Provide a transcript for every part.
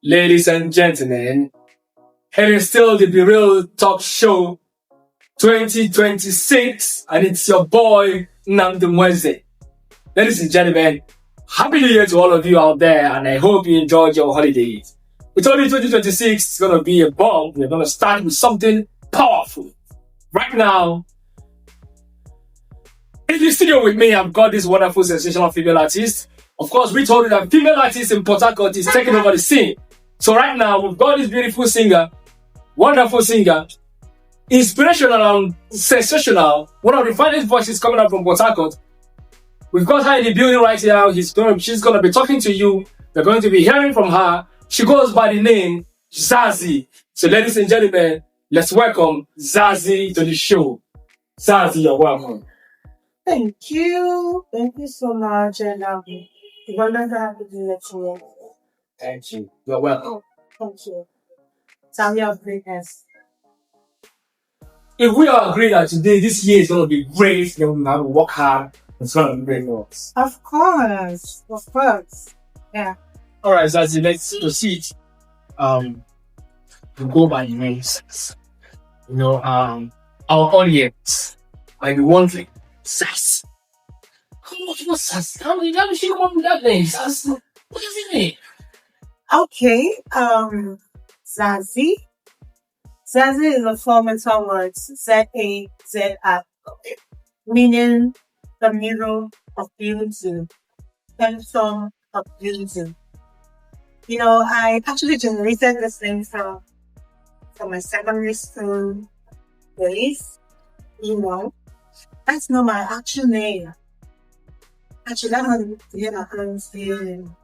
Ladies and gentlemen, it is still the Be Real Talk Show 2026, and it's your boy Namdum Wednesday. Ladies and gentlemen, Happy New Year to all of you out there, and I hope you enjoyed your holidays. It's only 2026, it's gonna be a bomb. We're gonna start with something powerful. Right now, in the studio with me, I've got this wonderful, sensational female artist. Of course, we told you that female artist in Port Harcourt is taking over the scene. So right now, we've got this beautiful singer, wonderful singer, inspirational and sensational, one of the finest voices coming out from Port Harcourt. We've got her in the building right now. She's going to be talking to you. We're going to be hearing from her. She goes by the name Zazzy. So ladies and gentlemen, let's welcome Zazzy to the show. Zazzy, you're welcome. Thank you. Thank you so much. And you're going to have to do it today. Thank you. You're welcome. Thank you. Tell me of greatness. If we all agree that today, this year is going to be great, then we have to work hard. It's going to be great for us. Of course. Of course. Yeah. All right, Zazzy, let's proceed. To go by the names. Our audience, like the one thing, Sass. What's Sass? How did she come up with that name? Sass? What does it mean? Okay. Zazzy. Zazzy is a formative word. Z-A-Z-I. Meaning the middle of beauty. Pencil of beauty. I actually generated this name from my secondary school days. That's not my actual name. Actually, that's not my parents' name.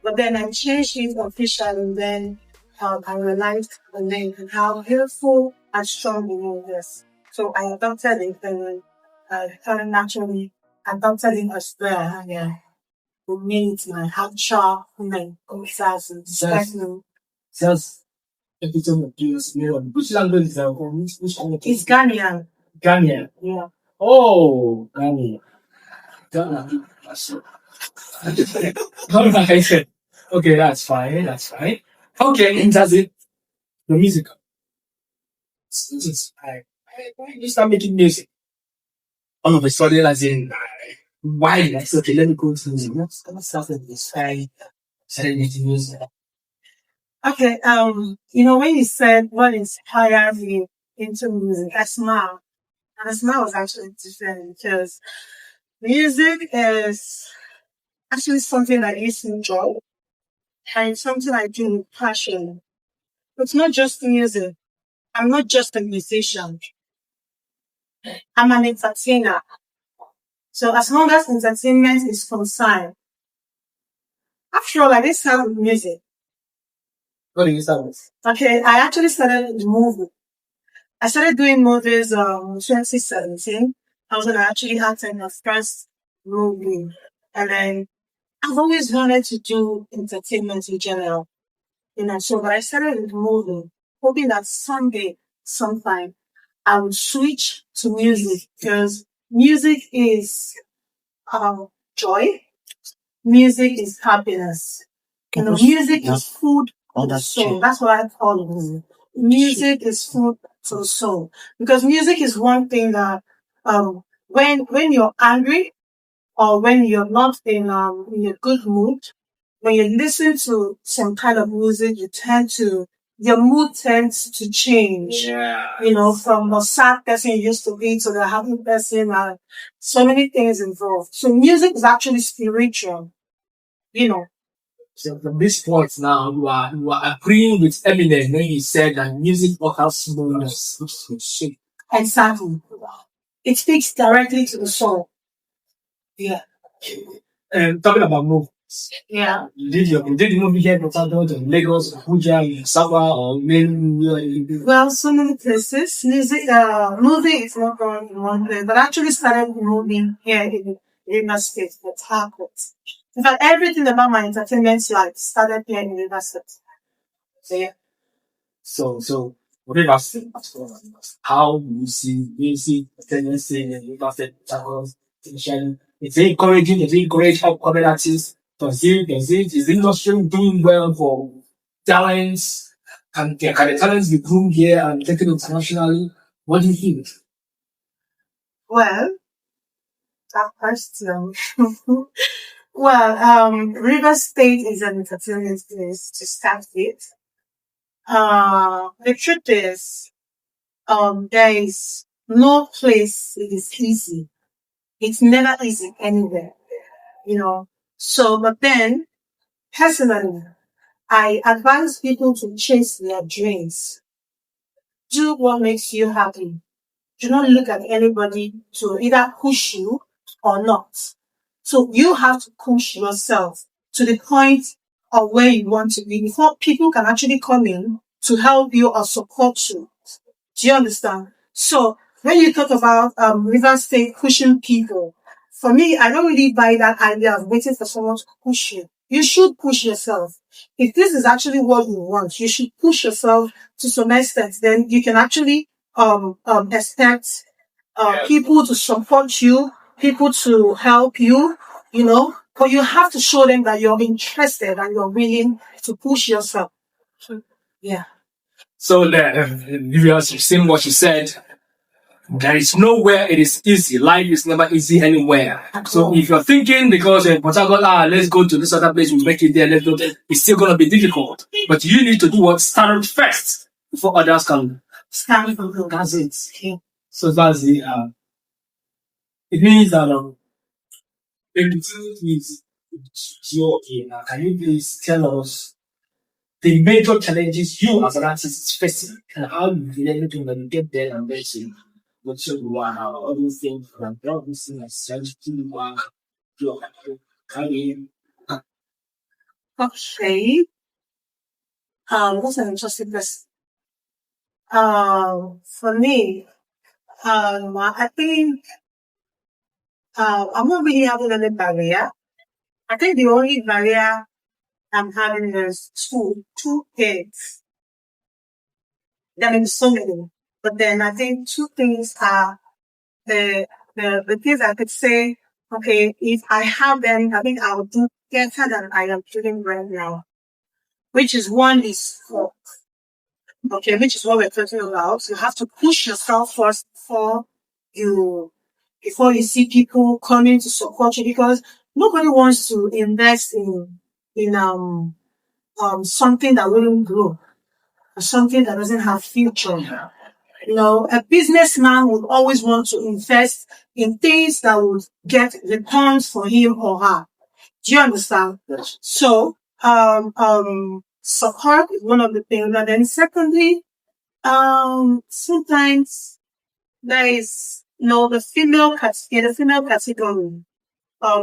But then I changed it officially, and then I realized the name and how helpful and strong the name is. So I adopted it, and I kind of naturally adopted it as well. Yeah. It means my actual name, Zazzy. Sass. Which language is that? Which language? It's Ghanaian. Ghanaian. Yeah. Oh, Ghanaian. Ghana. All right. Okay, that's fine. That's fine. Okay, and that's it. The music. Why you start making music? All of a sudden, as in, why did I say, okay, let me go to music? Let's start with this. I started making music. Okay, when you said what inspired me into music, I smiled. And the smile was actually different because music is actually something I used to enjoy. And it's something I do with passion. It's not just music. I'm not just a musician. I'm an entertainer. So as long as entertainment is concerned, after all, I didn't start with music. What do you start with? Okay, I actually started with movie. I started doing movies 2017. I was going to actually attend my first movie. And then I've always wanted to do entertainment in general. But I started with movie, hoping that someday, sometime, I would switch to music because music is joy. Music is happiness. Music is food to the soul. That's what I call it. Music is food to the soul. Because music is one thing that when you're angry or when you're not in a good mood, when you listen to some kind of music, your mood tends to change. Yeah. From the sad person you used to be to the happy person, so many things involved. So music is actually spiritual. So from this point now, you are agreeing with Eminem when he said that music offers slowness. Exactly. It speaks directly to the soul. Yeah. And talking about movies. Yeah. Did the movie here in Lagos, Abuja, Sabah, or main? Well, so many places. Movie is not going in one place, but actually started moving here in my state, Port Harcourt. In fact, everything about my entertainment life started here in Rivers State. So yeah. So what did I say? How you see music, tendency, and you got it. It's encouraging. It's encourage upcoming artists. Is the industry doing well for talents? Can the talents be groomed here and taken internationally? What do you think? Well, that question. Well, River State is an entertainment place to start with. The truth is, there is no place it is easy. It's never easy anywhere, you know. So, but then, personally, I advise people to chase their dreams. Do what makes you happy. Do not look at anybody to either push you or not. So you have to push yourself to the point of where you want to be before people can actually come in to help you or support you. Do you understand? So when you talk about River State pushing people, for me, I don't really buy that idea of waiting for someone to push you. You should push yourself. If this is actually what you want, you should push yourself to some extent. Then you can actually expect people to support you, people to help you, you know. But you have to show them that you're interested and you're willing to push yourself. Yeah. So, if you have seen what she said, there is nowhere it is easy. Life is never easy anywhere. So if you're thinking because in Port Harcourt, let's go to this other place, we'll make it there, let's go there, it's still going to be difficult. But you need to do what? Start it first before others can. Stand for you. That's it. So that's the, it means that, everything is okay. Now, can you please tell us the major challenges you as an artist is facing and how you feel anything when you get there and then see what you want, all these things from promising and strategy you carrying. Okay. That's an interesting question. For me, I think, I'm not really having any barrier. I think the only barrier I'm having is two things. There may be so many, but then I think two things are the things I could say, okay, if I have them, I think I'll do better than I am doing right now. Which is one is work. Okay, which is what we're talking about. You have to push yourself first before you see people coming to support you because nobody wants to invest in something that wouldn't grow or something that doesn't have future. You know, a businessman would always want to invest in things that would get returns for him or her. Do you understand? Yes. So, support is one of the things. And then secondly, sometimes there is, the female category,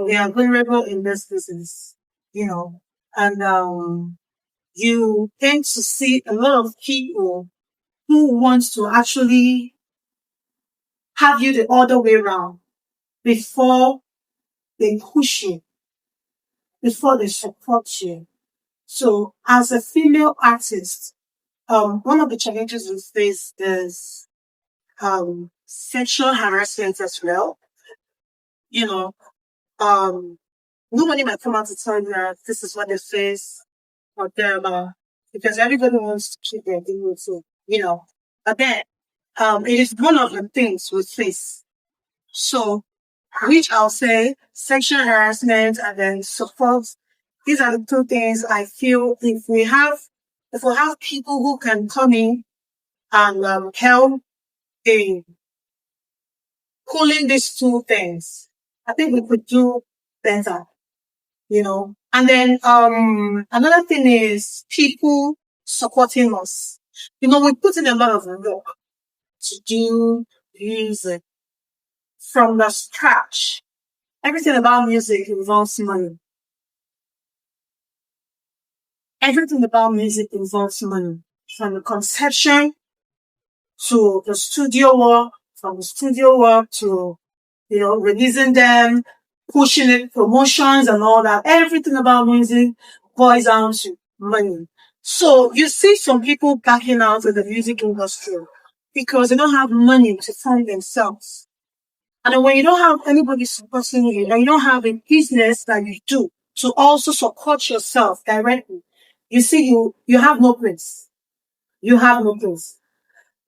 we are vulnerable in this business, and, you tend to see a lot of people who wants to actually have you the other way around before they push you, before they support you. So as a female artist, one of the challenges we face is sexual harassment as well. You know, nobody might come out to tell you that this is what they face or whatever, because everybody wants to keep their dignity, But then, it is one of the things we face. So, which I'll say, sexual harassment and then support. These are the two things I feel if we have people who can come in and help in pulling these two things, I think we could do better, And then another thing is people supporting us. We put in a lot of work to do music from the scratch. Everything about music involves money. Everything about music involves money. From the conception to the studio work, from the studio work to, releasing them, pushing it, promotions and all that. Everything about music boils down to money. So you see some people backing out of the music industry because they don't have money to fund themselves. And then when you don't have anybody supporting you and you don't have a business that you do to also support yourself directly, you see, you have no place. You have no place.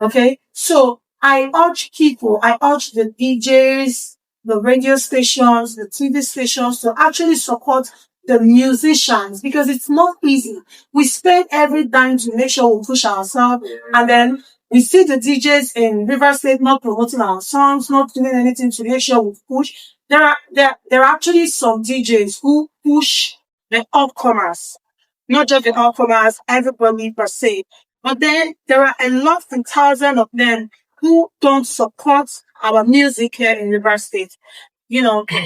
Okay? So I urge people, I urge the DJs, the radio stations, the TV stations to actually support the musicians because it's not easy. We spend every dime to make sure we push ourselves, and then we see the DJs in River State not promoting our songs, not doing anything to make sure we push. There are actually some DJs who push the upcomers, not just the upcomers, everybody per se. But then there are a lot and thousands of them who don't support our music here in River State.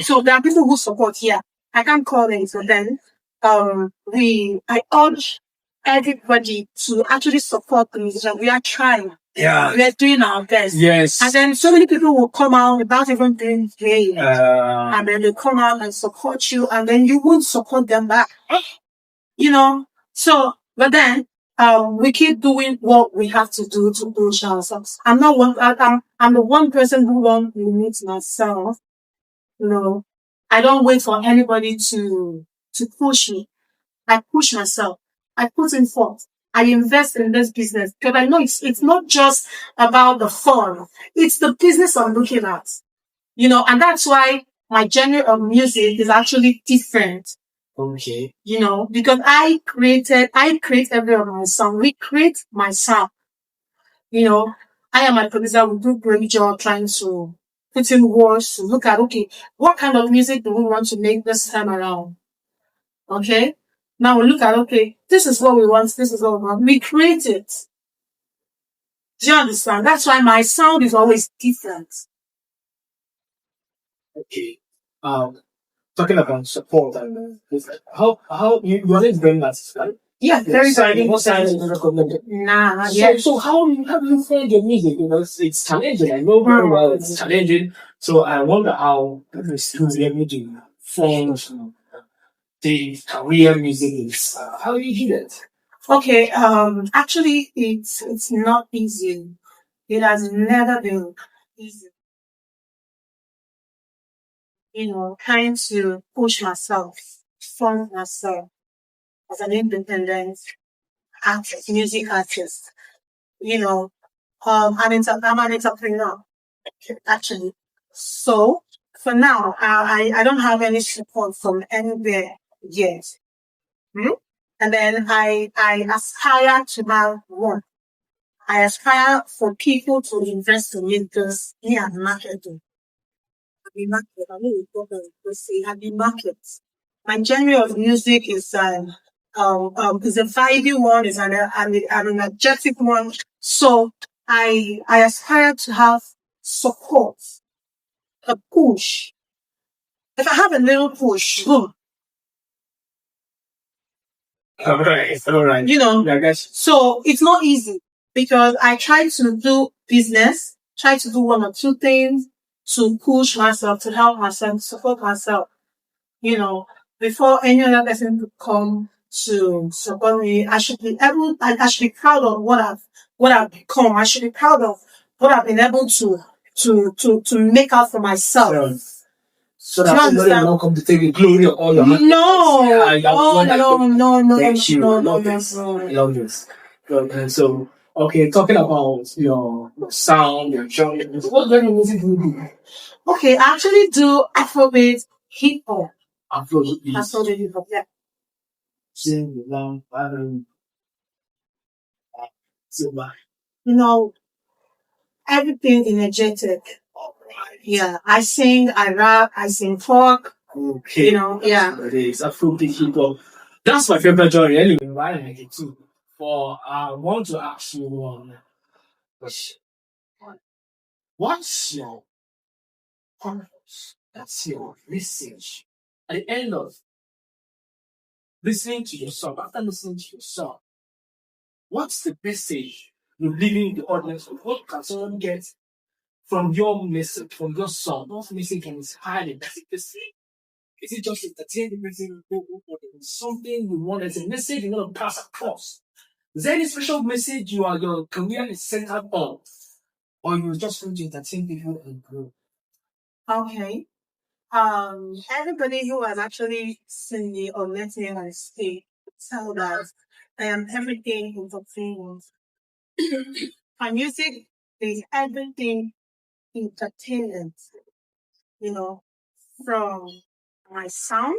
So there are people who support here. I can't call them. So then, I urge everybody to actually support the musician. We are trying. Yeah. We are doing our best. Yes. And then so many people will come out without even being paid. And then they come out and support you, and then you won't support them back. So, but then, we keep doing what we have to do to push ourselves. I'm not one, I'm the one person who won't limit myself. I don't wait for anybody to push me. I push myself. I put in forth. I invest in this business because I know it's not just about the fun. It's the business I'm looking at. And that's why my genre of music is actually different. Okay. Because I create every of my song. We create my sound. I am my producer. We do great job trying to put in words to look at, okay, what kind of music do we want to make this time around? Okay. Now we look at, okay, this is what we want. This is what we want. We create it. Do you understand? That's why my sound is always different. Okay. Talking about support and how you're always very nice, right? Yeah, very Signing, good. what signing is recommended. Nah, not So, yet. so how do you find your music? It's challenging. I know very well it's challenging. So I wonder how you able to find the career music is. How do you do that? Okay, actually, it's not easy. It has never been easy. Trying to push myself, fund myself as an independent artist, music artist. I'm an entrepreneur, actually. So for now, I don't have any support from anywhere yet. Hmm? And then I aspire to have one. I aspire for people to invest in me because me and marketing. The market. I know we talk about say at the market. My genre of music is a vibey one, is an energetic one. So I aspire to have support, a push. If I have a little push, boom, All right. I guess. So it's not easy because I try to do business, try to do one or two things to push myself, to help myself, support myself. Before any other person could come to support me, I should be able, I should be proud of what I've become. I should be proud of what I've been able to make out for myself. So that somebody will not come to take the glory of all your hands. No, no. Thank you. No. I love this. And so, okay, talking about your sound, your genre, what kind of music do you do? Okay, I actually do Afrobeat hip hop. Afrobeat. Hip hop, yeah. Sing along, Everything energetic. Yeah, I sing, I rap, I sing folk. Okay. Yeah. It is Afrobeat hip hop. That's my favorite genre anyway. Why I like it too. For I want to ask you one question. What's your purpose? That's your message. At the end of listening to your song, after listening to your song, what's the message you're leaving the audience with? What can someone get from your message, from your song? What message can inspire them? Is it just entertain the person or something you want? There's a message you want to pass across. Is there any special message your career is centered on? Or you just want to entertain people and grow? Okay. Everybody who has actually seen me or met me on stage tell that I am everything entertainment. My music is everything entertainment, you know, from my sound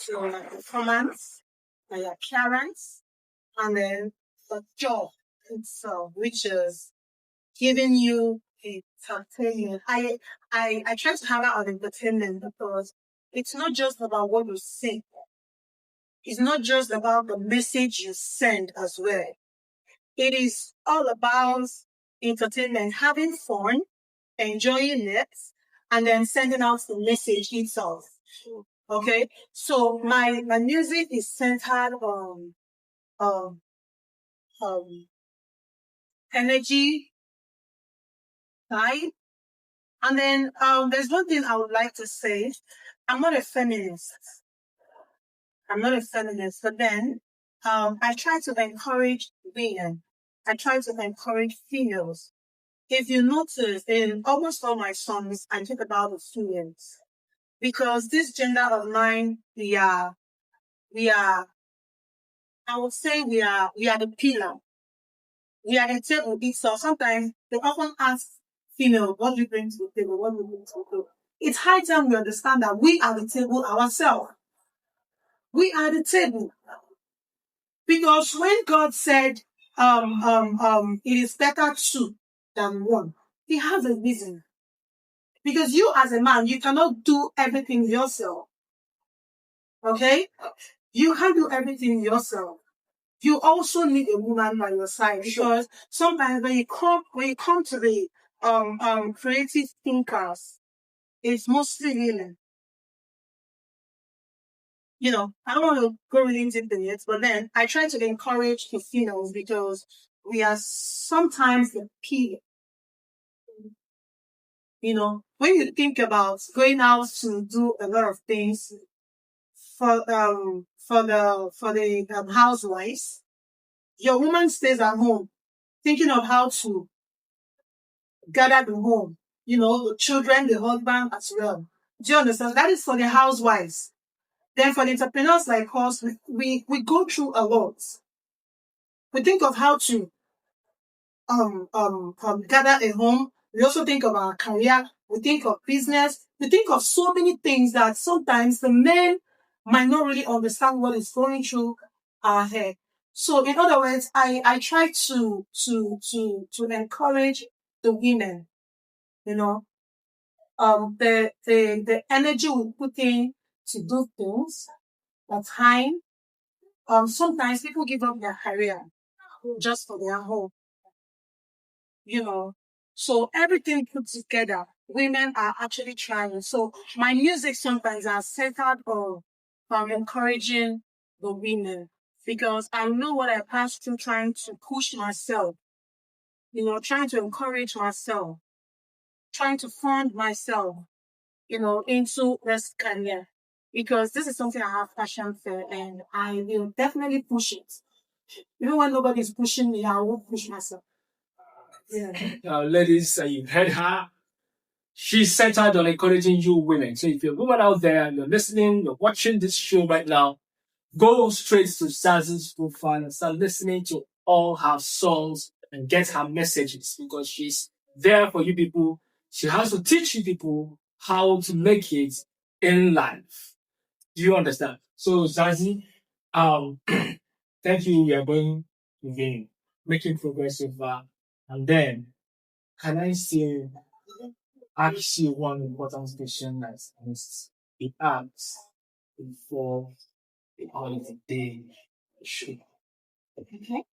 to my performance, my appearance, and then the job itself, which is giving you entertainment. I try to hammer on entertainment because it's not just about what you sing. It's not just about the message you send as well. It is all about entertainment, having fun, enjoying it, and then sending out the message itself. Okay, so my music is centered on um um energy, vibe, and then there's one thing I would like to say. I'm not a feminist. I'm not a feminist, but then I try to encourage women. I try to encourage females. If you notice, in almost all my songs, I talk about the females because this gender of mine, we are. I would say we are the pillar. We are the table itself. Sometimes they often ask female, "What do you bring to the table? What do you bring to the table?" It's high time we understand that we are the table ourselves. We are the table. Because when God said, it is better two than one, He has a reason. Because you as a man, you cannot do everything yourself. Okay? You can't do everything yourself. You also need a woman by your side because sometimes when you come to the creative thinkers, it's mostly women. I don't want to go really into it, but then I try to encourage the females because we are sometimes the peer. When you think about going out to do a lot of things for the housewives, your woman stays at home thinking of how to gather the home, the children, the husband as well. Do you understand? That is for the housewives. Then for the entrepreneurs like us, we go through a lot. We think of how to gather a home. We also think of our career. We think of business. We think of so many things that sometimes the men might not really understand what is going through our head. So in other words, I try to encourage the women, the energy we put in to do things, the time. Sometimes people give up their career just for their home. So everything put together, women are actually trying. So my music sometimes are centered on encouraging the women because I know what I passed through trying to push myself, trying to encourage myself, trying to fund myself, into this career because this is something I have passion for and I will definitely push it. Even when nobody's pushing me, I will push myself. Yeah. Ladies, you've heard her. She's centered on encouraging you women. So if you're a woman out there and you're listening, you're watching this show right now, go straight to Zazi's profile and start listening to all her songs and get her messages because she's there for you people. She has to teach you people how to make it in life. Do you understand? So Zazi, thank you. We are going again, making progress so far. And then, can I say, ask you one important question that must be asked before the end of the day show? Okay.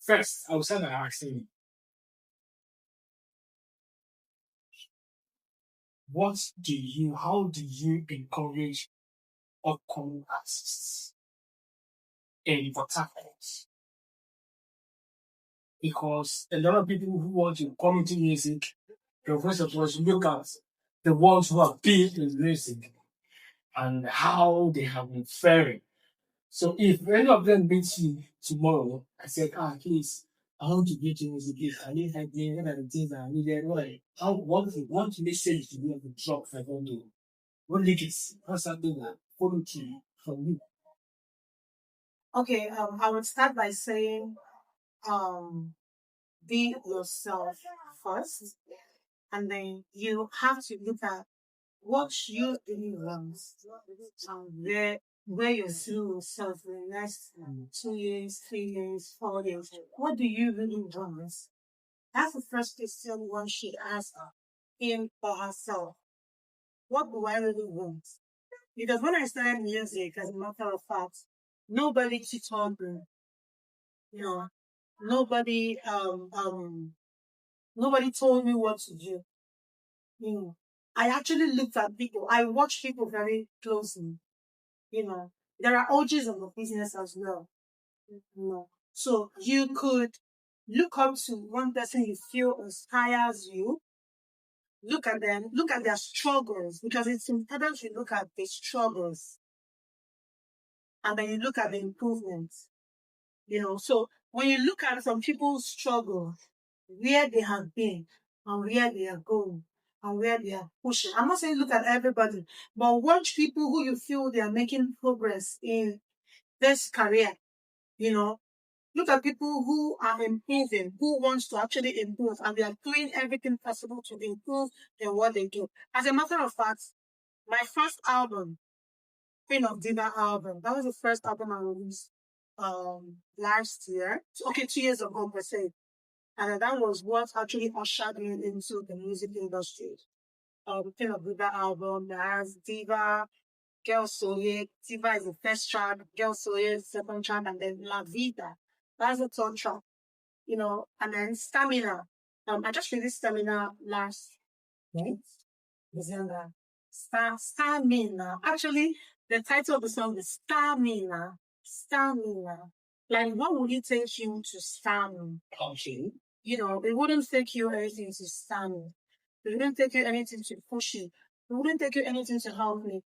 First, I will start by asking you, how do you encourage upcoming artists in Port Harcourt? Because a lot of people who want to come into music, they first of all should look at the ones who are big in music and how they have been faring. So if any of them meets you tomorrow, I said, please, I want to get you music. I need help me. What are the things I needed? What message do you have to drop for them to? What lyrics? What's something that follow to from you? Okay, I would start by saying, be yourself first, and then you have to look at what you really want and where you see yourself in the next 2 years, 3 years, 4 years. What do you really want? That's the first question one should ask him or herself. What do I really want? Because when I started music, as a matter of fact, nobody tutored me. You know, nobody nobody told me what to do. You know, I actually looked at people. I watched people very closely. You know, there are OGs of the business as well. You know, so you could look up to one person you feel inspires you. Look at them, look at their struggles, because it's important to look at the struggles and then you look at the improvements. You know, so when you look at some people's struggle, where they have been and where they are going and where they are pushing. I'm not saying look at everybody, but watch people who you feel they are making progress in this career. You know, look at people who are improving, who wants to actually improve, and they are doing everything possible to improve in what they do. As a matter of fact, my first album, Queen of Diva album, that was the first album I released last year. Okay, 2 years ago per se. And that was what actually ushered me into the music industry. Queen of Diva album that has Diva, Girl Soye. Diva is the first track, Girl Soye is the second track, and then La Vida. That's the third track, you know, and then Stamina. I just released Stamina last month. December. Stamina. Actually, the title of the song is Stamina. Stamina. Like, what would it take you to stamina? Okay. You know, it wouldn't take you anything to stamina. It wouldn't take you anything to push you. It wouldn't take you anything to help me.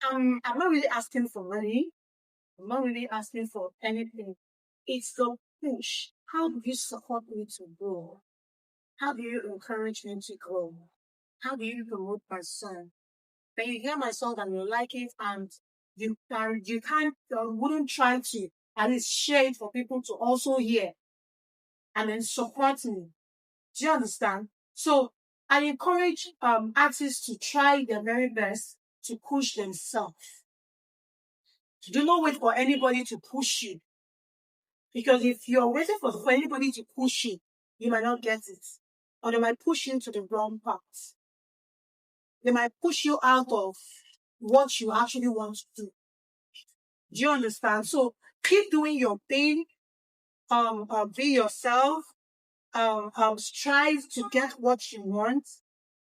I'm not really asking for money. I'm not really asking for anything. It's the push. How do you support me to grow? How do you encourage me to grow? How do you promote my song? Then you hear my song and you like it, and you can't wouldn't try to at least share it for people to also hear and then support me. Do you understand? So I encourage artists to try their very best to push themselves. Do not wait for anybody to push you. Because if you're waiting for anybody to push you, you might not get it. Or they might push you to the wrong path. They might push you out of what you actually want to do. Do you understand? So keep doing your thing. Be yourself. Strive to get what you want.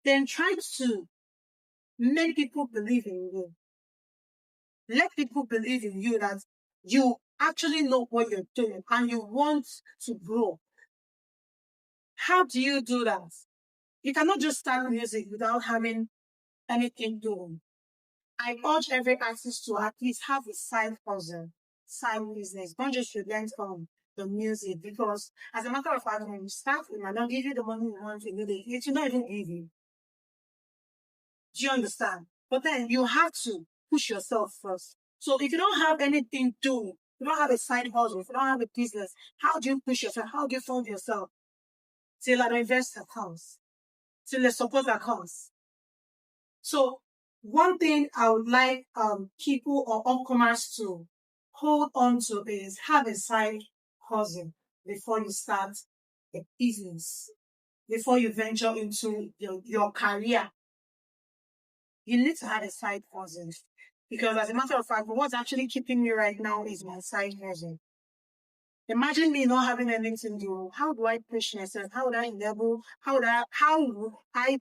Then try to make people believe in you. Let people believe in you that you actually know what you're doing and you want to grow. How do you do that? You cannot just start music without having anything doing. I urge every artist to at least have a side hustle, side business. Don't just rely on the music, because as a matter of fact, when you start, it might not give you the money you want to do. It will not even give you. Do you understand? But then you have to push yourself first. So if you don't have anything doing, you don't have a side hustle, if you don't have a business, how do you push yourself? How do you fund yourself? Till an investor comes, till a supporter comes. So one thing I would like people or upcomers to hold on to is have a side hustle before you start a business, before you venture into your career. You need to have a side hustle, because as a matter of fact, what's actually keeping me right now is my side hustle. Imagine me not having anything to do. How do I push myself? How would I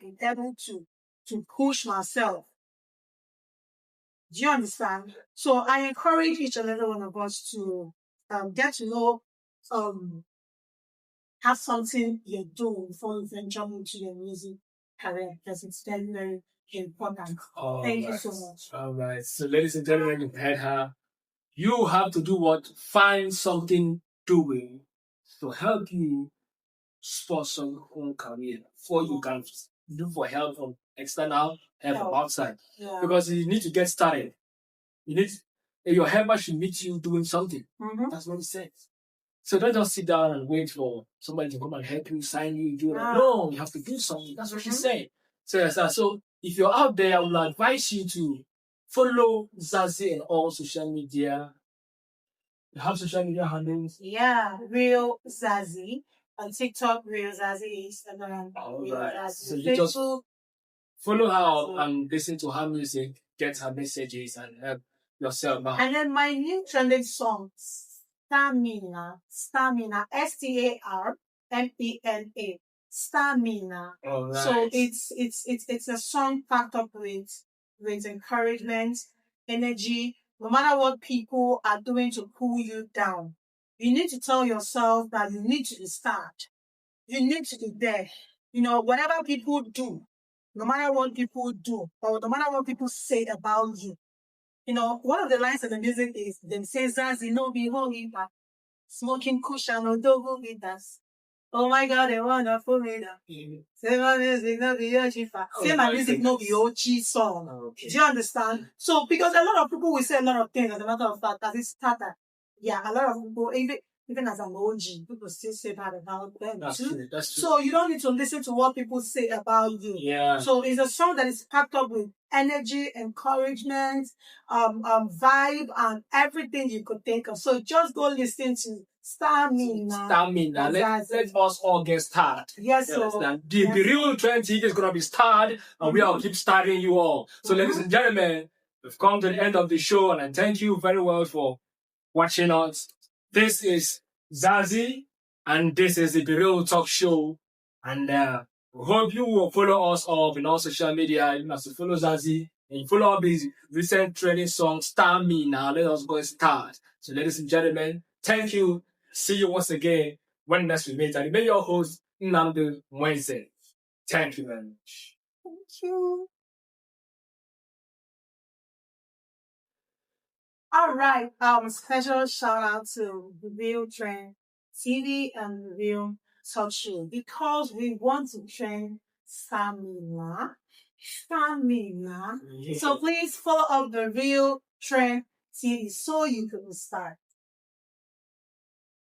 be able to push myself? Do you understand? So I encourage each and every one of us to get to know, have something you're doing before you venture into your music career, because it's very, very important. Thank you so much. All right. So, ladies and gentlemen, you've heard her. You have to do what? Find something doing to help you sponsor your own career before you can look for help from external help from outside. Yeah. Because you need to get started. You need your helper should meet you doing something. Mm-hmm. That's what he says. So don't just sit down and wait for somebody to come and help you, sign you, do that. Ah. No, you have to do something. That's what she's Mhm. saying. So, yes, so if you're out there, I would advise you to follow Zazie on all social media. You have social media handles. Yeah, Real Zazie on TikTok, Real Zazie, Instagram, Real Alright. Zazie, So you just Facebook. follow her and listen to her music, get her messages, and help yourself out. And then my new trending song, Stamina, Starmina, Stamina. Alright. So it's a song packed up with encouragement, energy. No matter what people are doing to pull you down, you need to tell yourself that you need to start. You need to be there. You know, whatever people do, no matter what people do, or no matter what people say about you. You know, one of the lines of the music is them say Zazie no be holy back. Smoking cushion or double with us. Oh my god, a wonderful leader. Say my music no be Yojifa. Say my music no be Ochi song. Okay. Do you understand? So because a lot of people will say a lot of things as a matter of fact, as it started. Yeah, a lot of people, even as an OG, people still say bad about them That's too. true. That's true. So you don't need to listen to what people say about you. Yeah. So it's a song that is packed up with energy, encouragement, vibe, and everything you could think of. So just go listen to Stamina. Stamina. Let us all get started. Yes, You so understand? The real trend is gonna be started, and we all keep starting you all. So, ladies and gentlemen, we've come to the end of the show, and I thank you very well for watching us. This is Zazie, and this is the Be Real Talk Show. And we hope you will follow us up in all social media. You must follow Zazie and you follow up his recent trending song, Stamina. Let us go and start. So, ladies and gentlemen, thank you. See you once again when next we meet. And remain your host, Nnamdi Wednesday. Thank you very much. thank you. All right. Special shout out to the Real Trend TV and the Real Talk Show because we want to train Stamina. Yeah. So please follow up the Real Trend TV so you can start.